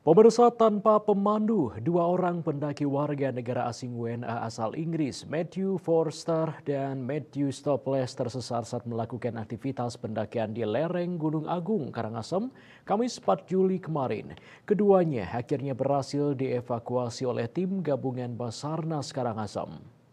Pemirsa tanpa pemandu, dua orang pendaki warga negara asing WNA asal Inggris, Matthew Forster dan Matthew Staples tersesat saat melakukan aktivitas pendakian di lereng Gunung Agung, Karangasem, Kamis 4 Juli kemarin. Keduanya akhirnya berhasil dievakuasi oleh tim gabungan Basarnas Karangasem.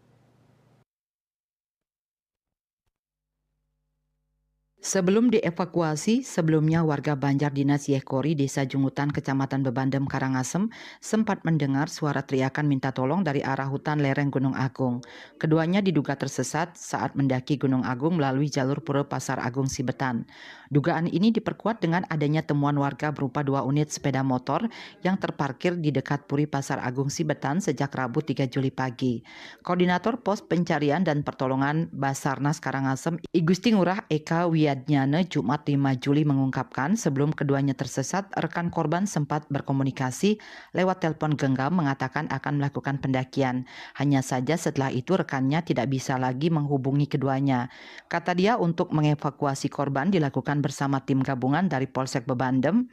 Sebelum dievakuasi, sebelumnya warga Banjar Dinas Yehkori, Desa Jungutan, Kecamatan Bebandem, Karangasem, sempat mendengar suara teriakan minta tolong dari arah hutan lereng Gunung Agung. Keduanya diduga tersesat saat mendaki Gunung Agung melalui jalur Pura Pasar Agung Sibetan. Dugaan ini diperkuat dengan adanya temuan warga berupa 2 unit sepeda motor yang terparkir di dekat Puri Pasar Agung Sibetan sejak Rabu 3 Juli pagi. Koordinator Pos Pencarian dan Pertolongan Basarnas Karangasem, I Gusti Ngurah Eka Wiadnyana, Jumat 5 Juli mengungkapkan sebelum keduanya tersesat, rekan korban sempat berkomunikasi lewat telepon genggam mengatakan akan melakukan pendakian. Hanya saja setelah itu rekannya tidak bisa lagi menghubungi keduanya. Kata dia untuk mengevakuasi korban dilakukan bersama tim gabungan dari Polsek Bebandem,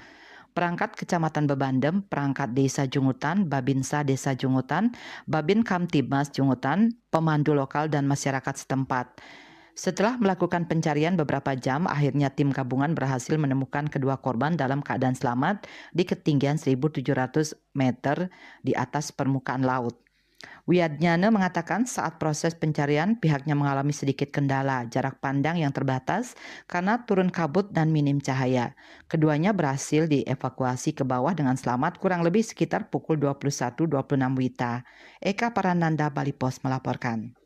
Perangkat Kecamatan Bebandem, Perangkat Desa Jungutan, Babinsa Desa Jungutan, Babin Kamtibmas Jungutan, pemandu lokal dan masyarakat setempat. Setelah melakukan pencarian beberapa jam, akhirnya tim gabungan berhasil menemukan kedua korban dalam keadaan selamat di ketinggian 1.700 meter di atas permukaan laut. Wiadnyana mengatakan saat proses pencarian pihaknya mengalami sedikit kendala, jarak pandang yang terbatas karena turun kabut dan minim cahaya. Keduanya berhasil dievakuasi ke bawah dengan selamat kurang lebih sekitar pukul 21.26 WITA. Eka Parananda, Bali Pos melaporkan.